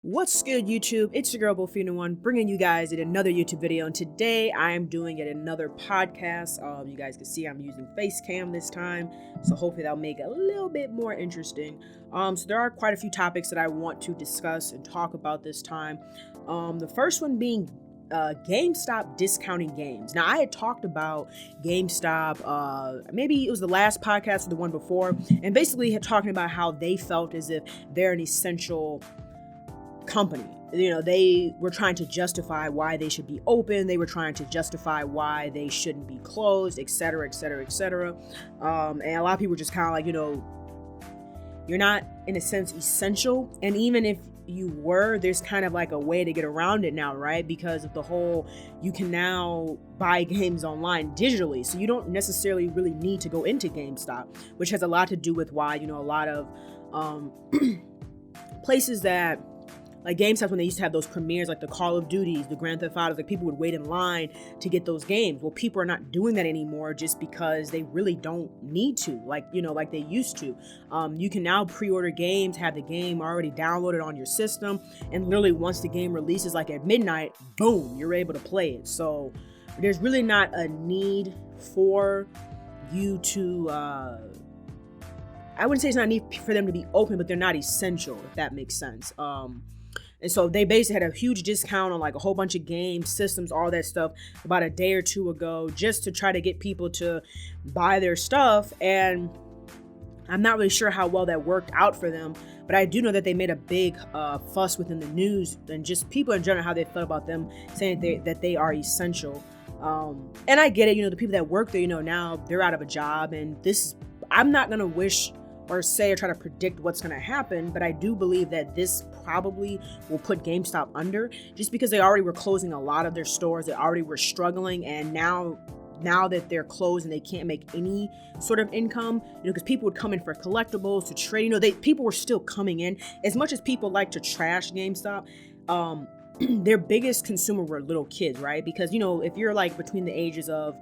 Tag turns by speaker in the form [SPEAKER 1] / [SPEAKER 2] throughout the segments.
[SPEAKER 1] What's good, YouTube? It's your girl Bofina One, bringing you guys another YouTube video, and today I am doing yet another podcast. You guys can see I'm using Facecam this time, so hopefully that'll make it a little bit more interesting. So there are quite a few topics that I want to discuss and talk about this time. The first one being GameStop discounting games. Now, I had talked about GameStop, maybe it was the last podcast or the one before, and basically had talking about how they felt as if they're an essential company. They were trying to justify why they should be open. They were trying to justify why they shouldn't be closed, etc., etc., etc. And a lot of people were just kind of like, you're not in a sense essential. And even if you were, there's kind of like a way to get around it now, right? Because of the whole, you can now buy games online digitally. So you don't necessarily really need to go into GameStop, which has a lot to do with why, a lot of places that like GameStop, when they used to have those premieres, like the Call of Duties, the Grand Theft Autos, like people would wait in line to get those games. Well, people are not doing that anymore just because they really don't need to, like they used to. You can now pre-order games, have the game already downloaded on your system, and literally once the game releases, like at midnight, boom, you're able to play it. So there's really not a need for you to, I wouldn't say it's not a need for them to be open, but they're not essential, if that makes sense. And so they basically had a huge discount on like a whole bunch of games, systems, all that stuff about a day or two ago, just to try to get people to buy their stuff. And I'm not really sure how well that worked out for them, but I do know that they made a big fuss within the news and just people in general, how they felt about them saying that they are essential. And I get it, the people that work there, now they're out of a job, and I'm not going to wish or say or try to predict what's going to happen, but I do believe that this probably will put GameStop under, just because they already were closing a lot of their stores. They already were struggling, and now that they're closed and they can't make any sort of income, because people would come in for collectibles, to trade, people were still coming in. As much as people like to trash GameStop, their biggest consumer were little kids, right? Because if you're like between the ages of,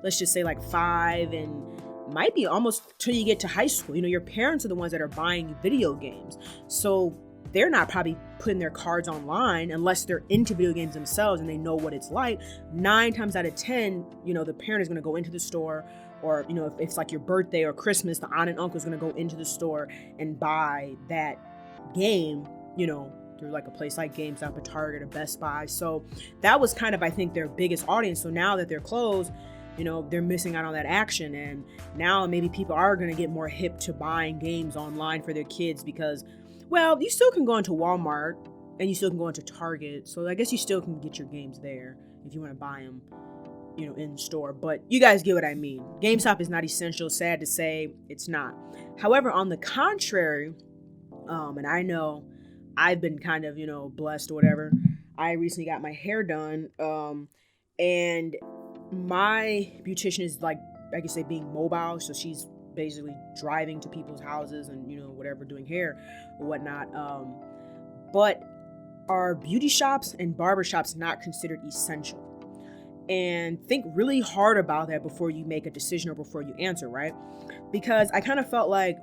[SPEAKER 1] let's just say like 5 and might be almost till you get to high school, your parents are the ones that are buying video games. So they're not probably putting their cards online unless they're into video games themselves and they know what it's like. 9 times out of 10, the parent is going to go into the store, or, if it's like your birthday or Christmas, the aunt and uncle is going to go into the store and buy that game, through like a place like GameStop, a Target, a Best Buy. So that was kind of, I think, their biggest audience. So now that they're closed, they're missing out on that action. And now maybe people are going to get more hip to buying games online for their kids because, well, you still can go into Walmart and you still can go into Target. So I guess you still can get your games there if you want to buy them, in store. But you guys get what I mean. GameStop is not essential. Sad to say, it's not. However, on the contrary, and I know I've been kind of, blessed or whatever. I recently got my hair done. And my beautician is like, I could say, being mobile. So she's basically driving to people's houses and, whatever, doing hair or whatnot. But are beauty shops and barber shops not considered essential? And think really hard about that before you make a decision or before you answer, right? Because I kind of felt like,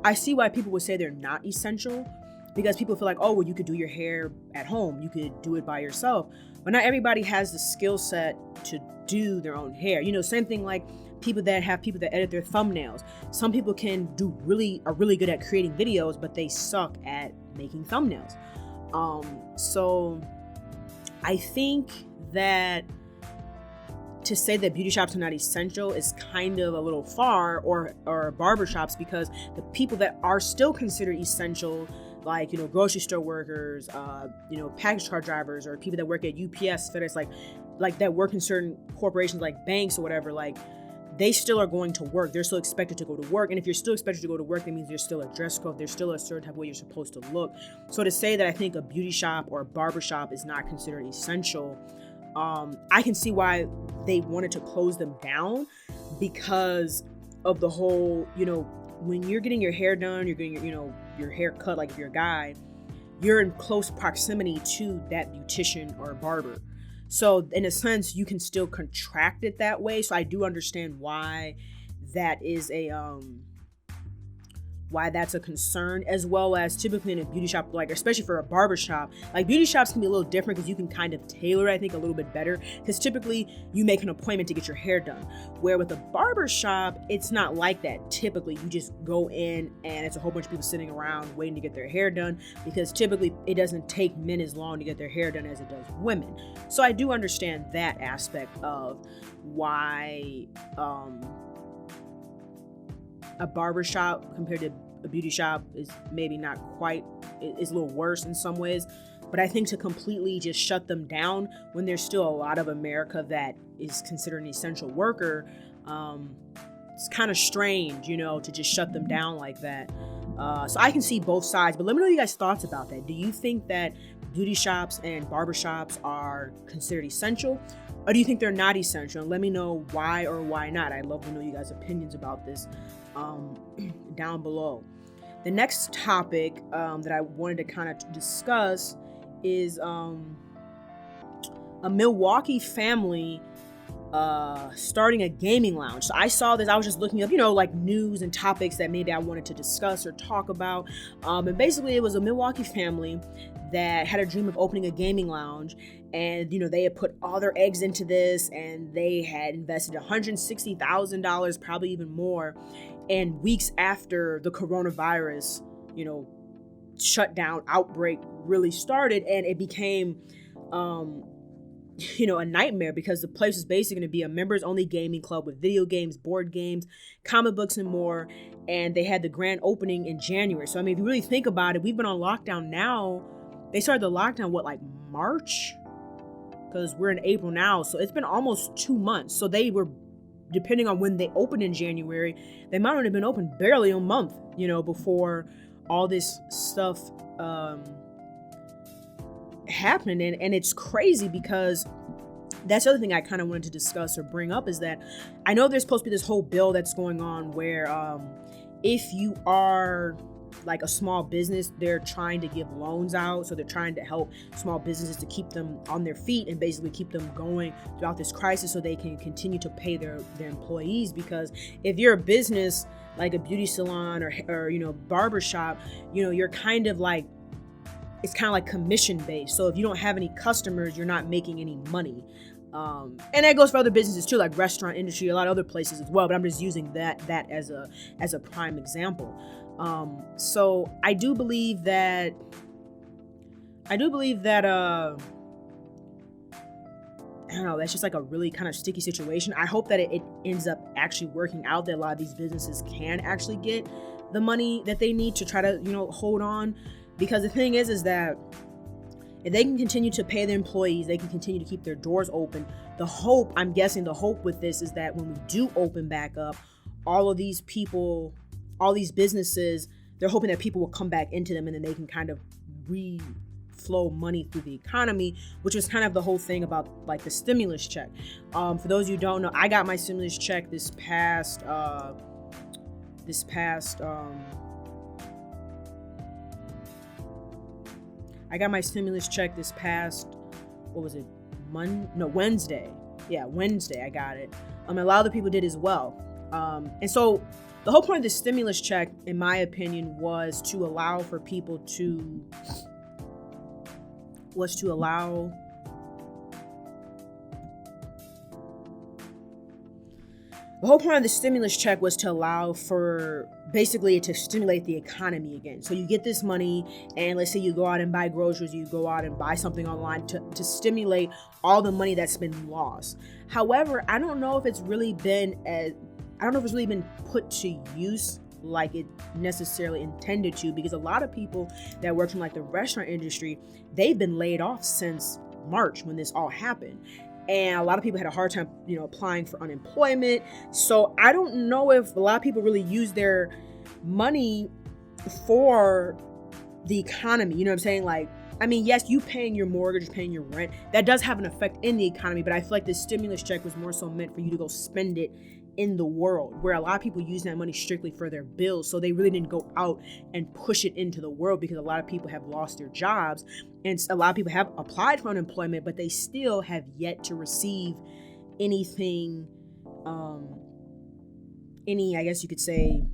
[SPEAKER 1] I see why people would say they're not essential, because people feel like, oh, well, you could do your hair at home. You could do it by yourself. But not everybody has the skill set to do their own hair. Same thing like people that edit their thumbnails. Some people are really good at creating videos, but they suck at making thumbnails. So I think that to say that beauty shops are not essential is kind of a little far, or barber shops, because the people that are still considered essential, like, grocery store workers, package car drivers, or people that work at UPS, FedEx, like that work in certain corporations like banks or whatever, like they still are going to work. They're still expected to go to work. And if you're still expected to go to work, that means there's still a dress code. There's still a certain type of way you're supposed to look. So to say that I think a beauty shop or a barber shop is not considered essential, I can see why they wanted to close them down, because of the whole, when you're getting your hair done, you're getting your hair cut, like if you're a guy, you're in close proximity to that beautician or barber. So in a sense, you can still contract it that way. So I do understand why that is why that's a concern, as well as typically in a beauty shop, like especially for a barber shop, like beauty shops can be a little different because you can kind of tailor, I think, a little bit better, because typically you make an appointment to get your hair done, where with a barber shop it's not like that. Typically you just go in and it's a whole bunch of people sitting around waiting to get their hair done, because typically it doesn't take men as long to get their hair done as it does women. So I do understand that aspect of why a barber shop compared to a beauty shop is maybe not quite, is a little worse in some ways. But I think to completely just shut them down when there's still a lot of America that is considered an essential worker, it's kind of strange, to just shut them down like that. So I can see both sides, but let me know your guys' thoughts about that. Do you think that beauty shops and barber shops are considered essential, or do you think they're not essential? And let me know why or why not. I'd love to know you guys' opinions about this down below. The next topic that I wanted to kind of discuss is a Milwaukee family starting a gaming lounge. So I saw this, I was just looking up, like news and topics that maybe I wanted to discuss or talk about. And basically it was a Milwaukee family that had a dream of opening a gaming lounge. And, they had put all their eggs into this, and they had invested $160,000, probably even more. And weeks after the coronavirus, shutdown outbreak really started, and it became, a nightmare, because the place was basically going to be a members only gaming club with video games, board games, comic books, and more. And they had the grand opening in January. So, I mean, if you really think about it, we've been on lockdown now. They started the lockdown, like March? Because we're in April now. So it's been almost 2 months. So they were, depending on when they opened in January, they might not have been open barely a month, before all this stuff happened. And it's crazy, because that's the other thing I kind of wanted to discuss or bring up, is that I know there's supposed to be this whole bill that's going on where if you are like a small business, they're trying to give loans out. So they're trying to help small businesses to keep them on their feet and basically keep them going throughout this crisis, so they can continue to pay their employees. Because if you're a business like a beauty salon or barber shop, you're kind of like, it's kind of like commission based. So if you don't have any customers, you're not making any money. And that goes for other businesses too, like restaurant industry, a lot of other places as well. But I'm just using that as a prime example. So I do believe that I don't know, that's just like a really kind of sticky situation. I hope that it ends up actually working out, that a lot of these businesses can actually get the money that they need to try to, hold on. Because the thing is that if they can continue to pay their employees, they can continue to keep their doors open. I'm guessing the hope with this is that when we do open back up, all of these people, all these businesses, they're hoping that people will come back into them, and then they can kind of reflow money through the economy, which was kind of the whole thing about like the stimulus check. For those who don't know, I got my stimulus check this past what was it? Wednesday. Yeah, Wednesday I got it. A lot of the people did as well. And so the whole point of the stimulus check, in my opinion, was to allow for people to The whole point of the stimulus check was to allow for basically to stimulate the economy again. So you get this money, and let's say you go out and buy groceries, you go out and buy something online to stimulate all the money that's been lost. However, I don't know if it's really been put to use like it necessarily intended to, because a lot of people that work in like the restaurant industry, they've been laid off since March when this all happened. And a lot of people had a hard time, applying for unemployment. So I don't know if a lot of people really use their money for the economy. You know what I'm saying? Like, I mean, yes, you paying your mortgage, paying your rent, that does have an effect in the economy. But I feel like this stimulus check was more so meant for you to go spend it in the world, where a lot of people use that money strictly for their bills. So they really didn't go out and push it into the world, because a lot of people have lost their jobs, and a lot of people have applied for unemployment, but they still have yet to receive anything, I guess you could say,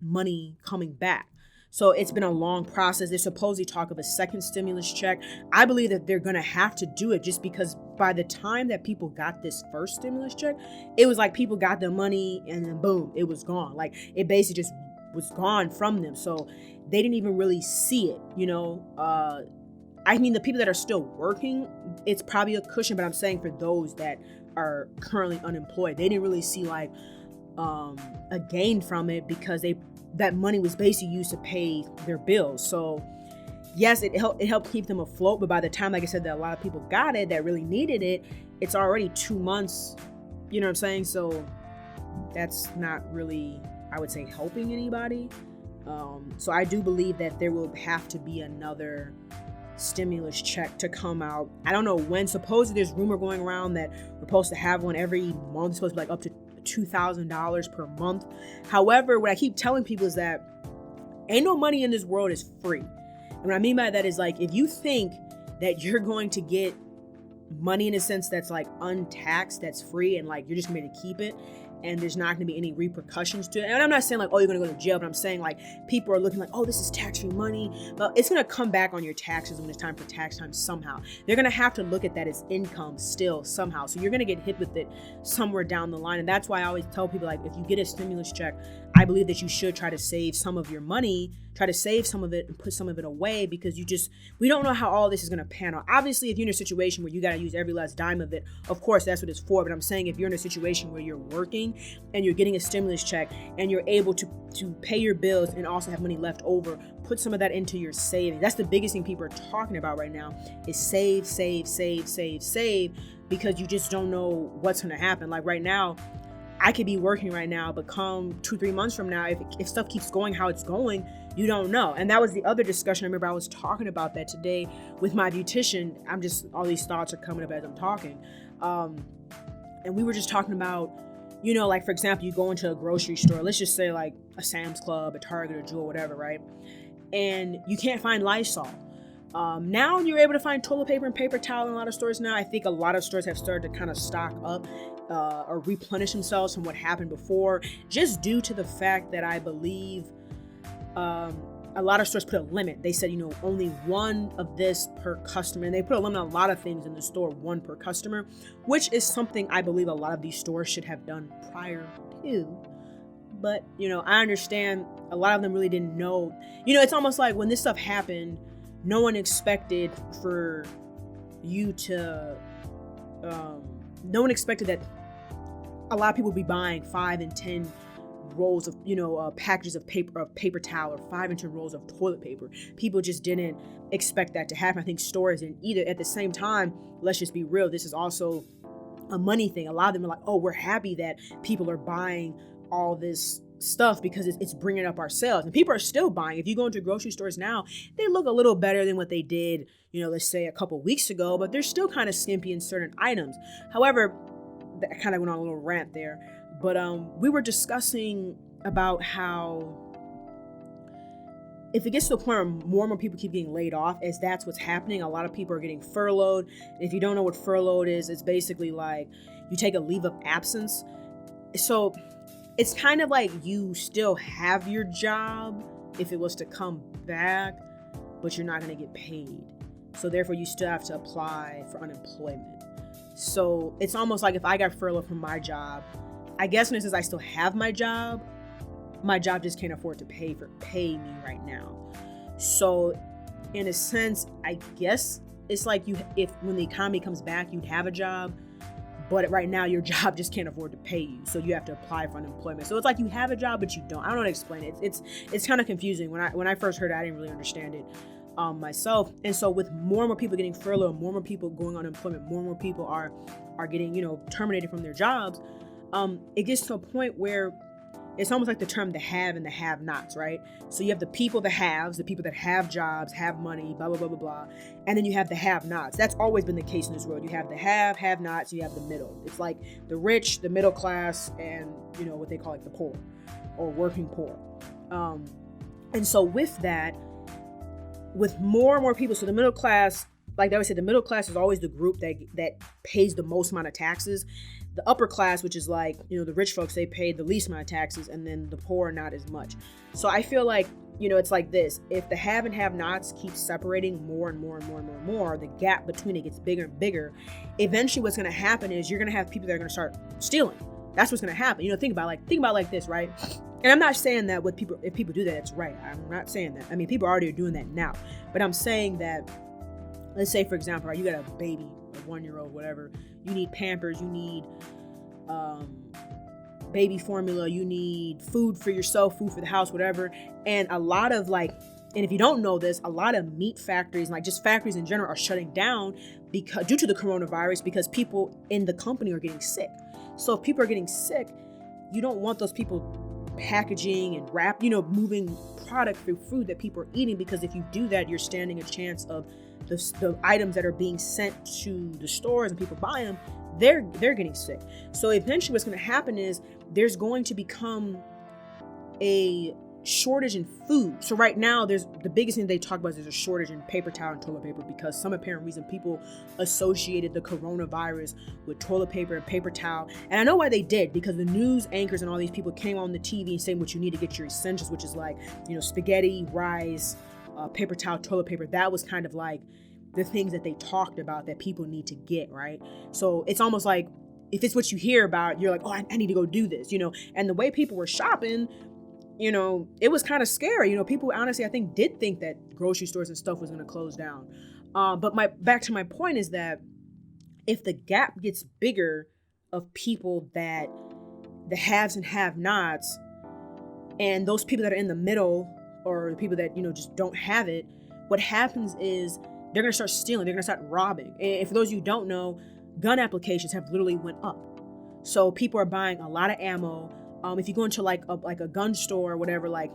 [SPEAKER 1] money coming back. So it's been a long process. There's supposedly talk of a second stimulus check. I believe that they're going to have to do it just because by the time that people got this first stimulus check, it was like people got the money and then boom, it was gone. Like it basically just was gone from them. So they didn't even really see it, I mean, the people that are still working, it's probably a cushion, but I'm saying for those that are currently unemployed, they didn't really see like a gain from it because that money was basically used to pay their bills. So yes, it helped keep them afloat, but by the time, like I said, that a lot of people got it that really needed it, it's already 2 months, you know what I'm saying? So that's not really, I would say, helping anybody. So I do believe that there will have to be another stimulus check to come out. I don't know when. Supposedly there's rumor going around that we're supposed to have one every month. It's supposed to be like up to $2,000 per month. However, what I keep telling people is that ain't no money in this world is free. And what I mean by that is like, if you think that you're going to get money in a sense that's like untaxed, that's free, and like you're just going to keep it, and there's not going to be any repercussions to it. And I'm not saying like, oh, you're going to go to jail, but I'm saying like people are looking like, oh, this is tax-free money. But it's going to come back on your taxes when it's time for tax time somehow. They're going to have to look at that as income still somehow. So you're going to get hit with it somewhere down the line. And that's why I always tell people, like, if you get a stimulus check, I believe that you should try to save some of your money, try to save some of it and put some of it away, because we don't know how all this is going to pan out. Obviously, if you're in a situation where you got to use every last dime of it, of course, that's what it's for. But I'm saying if you're in a situation where you're working and you're getting a stimulus check and you're able to pay your bills and also have money left over, put some of that into your savings. That's the biggest thing people are talking about right now is save, because you just don't know what's going to happen. Like right now, I could be working right now, but come 2-3 months from now, if stuff keeps going how it's going, you don't know. And that was the other discussion. I remember I was talking about that today with my beautician. All these thoughts are coming up as I'm talking. And we were just talking about, like, for example, you go into a grocery store, let's just say like a Sam's Club, a Target, or Jewel, whatever, right? And you can't find Lysol. Now you're able to find toilet paper and paper towel in a lot of stores now. I think a lot of stores have started to kind of stock up or replenish themselves from what happened before, just due to the fact that I believe a lot of stores put a limit. They said, only one of this per customer. And they put a limit on a lot of things in the store, one per customer, which is something I believe a lot of these stores should have done prior to. But, I understand a lot of them really didn't know. It's almost like when this stuff happened, no one expected for you to, no one expected that a lot of people would be buying 5 and 10 rolls of, packages of paper towel, or 5 and 10 rolls of toilet paper. People just didn't expect that to happen. I think stores didn't either. At the same time, let's just be real, this is also a money thing. A lot of them are like, oh, we're happy that people are buying all this stuff because it's bringing up our sales, and people are still buying. If you go into grocery stores now, they look a little better than what they did, let's say a couple weeks ago, but they're still kind of skimpy in certain items. However, that kind of went on a little rant there, but we were discussing about how if it gets to a point where more and more people keep getting laid off, as that's what's happening, a lot of people are getting furloughed. And if you don't know what furloughed is, it's basically like you take a leave of absence. So it's kind of like you still have your job if it was to come back, but you're not going to get paid. So therefore, you still have to apply for unemployment. So it's almost like if I got furloughed from my job, I guess when it says I still have my job just can't afford to pay me right now. So in a sense, I guess it's like if when the economy comes back, you'd have a job, but right now your job just can't afford to pay you, so you have to apply for unemployment. So it's like you have a job, but you don't. I don't know how to explain it. It's kind of confusing. When I first heard it, I didn't really understand it myself. And so with more and more people getting furloughed, more and more people going on unemployment, more and more people are getting terminated from their jobs. It gets to a point where it's almost like the term the have and the have-nots, right? So you have the people, the haves, the people that have jobs, have money, blah, blah, blah, blah, blah. And then you have the have-nots. That's always been the case in this world. You have the have-nots, you have the middle. It's like the rich, the middle class, and, what they call like the poor or working poor. And so with that, with more and more people, so the middle class like I always say, the middle class is always the group that pays the most amount of taxes. The upper class, which is like, the rich folks, they pay the least amount of taxes, and then the poor not as much. So I feel like, it's like this. If the have and have nots keep separating more and more and more and more and more, the gap between it gets bigger and bigger. Eventually what's going to happen is you're going to have people that are going to start stealing. That's what's going to happen. Think about like this, right? And I'm not saying that if people do that, it's right. I'm not saying that. I mean, people already are doing that now. But I'm saying that, let's say, for example, right, you got a baby, a 1-year-old, whatever. You need Pampers, you need baby formula, you need food for yourself, food for the house, whatever. And a lot of and if you don't know this, a lot of meat factories, like just factories in general, are shutting down due to the coronavirus, because people in the company are getting sick. So if people are getting sick, you don't want those people packaging and moving product through food that people are eating, because if you do that, you're standing a chance of the items that are being sent to the stores and people buy them, they're getting sick. So eventually what's going to happen is there's going to become a shortage in food. So right now, there's the biggest thing they talk about is there's a shortage in paper towel and toilet paper, because some apparent reason people associated the coronavirus with toilet paper and paper towel. And I know why they did, because the news anchors and all these people came on the TV saying what you need to get your essentials, which is like, spaghetti, rice, paper towel, toilet paper. That was kind of like the things that they talked about that people need to get, right? So it's almost like, if it's what you hear about, you're like, oh, I need to go do this, and the way people were shopping, it was kind of scary. People honestly, I think, did think that grocery stores and stuff was going to close down. But back to my point is that if the gap gets bigger of people that the haves and have-nots, and those people that are in the middle, or the people that, just don't have it, what happens is they're going to start stealing. They're going to start robbing. And for those of you who don't know, gun applications have literally went up. So people are buying a lot of ammo. If you go into like a gun store or whatever, like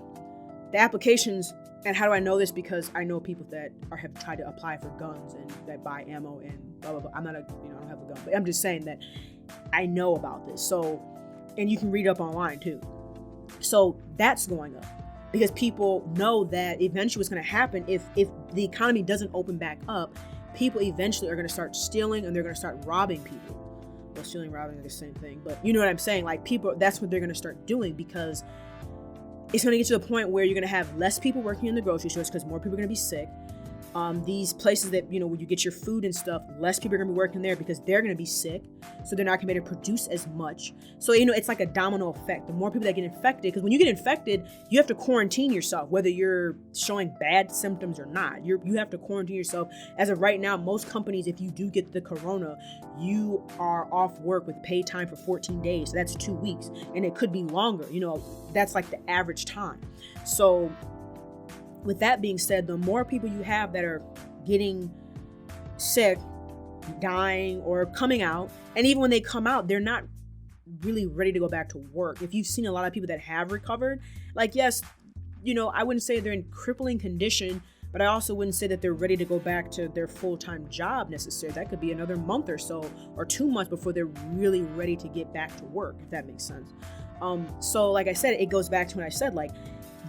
[SPEAKER 1] the applications, and how do I know this? Because I know people that have tried to apply for guns and that buy ammo and blah, blah, blah. I'm not I don't have a gun, but I'm just saying that I know about this. So, and you can read up online too. So that's going up, because people know that eventually what's going to happen if the economy doesn't open back up, people eventually are going to start stealing and they're going to start robbing people. Well, stealing and robbing are the same thing, but you know what I'm saying? Like, people, that's what they're going to start doing, because it's going to get to the point where you're going to have less people working in the grocery stores because more people are going to be sick. These places that, where you get your food and stuff, less people are going to be working there because they're going to be sick. So they're not going to be able to produce as much. So, it's like a domino effect. The more people that get infected, because when you get infected, you have to quarantine yourself, whether you're showing bad symptoms or not. You have to quarantine yourself. As of right now, most companies, if you do get the corona, you are off work with paid time for 14 days. So that's 2 weeks. And it could be longer. That's like the average time. So with that being said, the more people you have that are getting sick, dying, or coming out, and even when they come out, they're not really ready to go back to work. If you've seen a lot of people that have recovered, like, yes, I wouldn't say they're in crippling condition, but I also wouldn't say that they're ready to go back to their full-time job necessarily. That could be another month or so, or 2 months before they're really ready to get back to work, if that makes sense. So like I said, it goes back to what I said, like,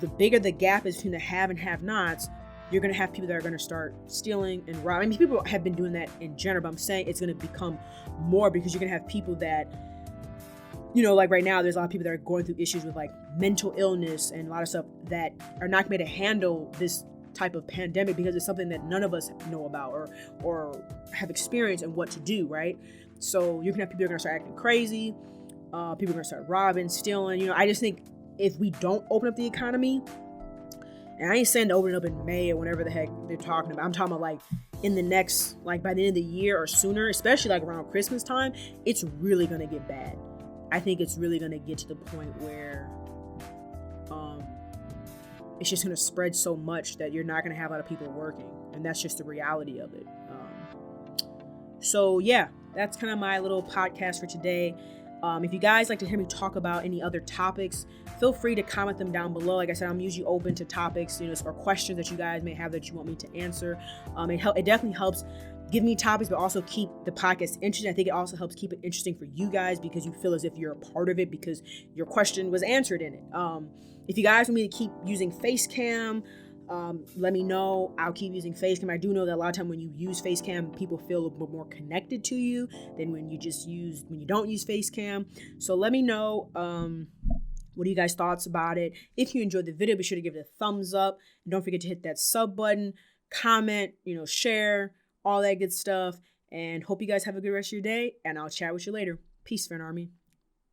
[SPEAKER 1] the bigger the gap is between the have and have-nots, you're going to have people that are going to start stealing and robbing. I mean, people have been doing that in general, but I'm saying it's going to become more, because you're going to have people that, like right now, there's a lot of people that are going through issues with like mental illness and a lot of stuff that are not going to be able to handle this type of pandemic, because it's something that none of us know about or have experienced and what to do, right? So you're going to have people that are going to start acting crazy. People are going to start robbing, stealing. I just think if we don't open up the economy, and I ain't saying to open it up in May or whenever the heck they're talking about, I'm talking about like in the next, like by the end of the year or sooner, especially like around Christmas time, it's really going to get bad. I think it's really going to get to the point where it's just going to spread so much that you're not going to have a lot of people working. And that's just the reality of it. So yeah, that's kind of my little podcast for today. If you guys like to hear me talk about any other topics, feel free to comment them down below. Like I said, I'm usually open to topics, or questions that you guys may have that you want me to answer. It definitely helps give me topics, but also keep the podcast interesting. I think it also helps keep it interesting for you guys, because you feel as if you're a part of it because your question was answered in it. If you guys want me to keep using Facecam, Let me know. I'll keep using Facecam. I do know that a lot of time when you use Facecam, people feel a bit more connected to you than when you don't use Facecam. So let me know. What are you guys' thoughts about it? If you enjoyed the video, be sure to give it a thumbs up. And don't forget to hit that sub button, comment, share, all that good stuff. And hope you guys have a good rest of your day. And I'll chat with you later. Peace, Fan Army.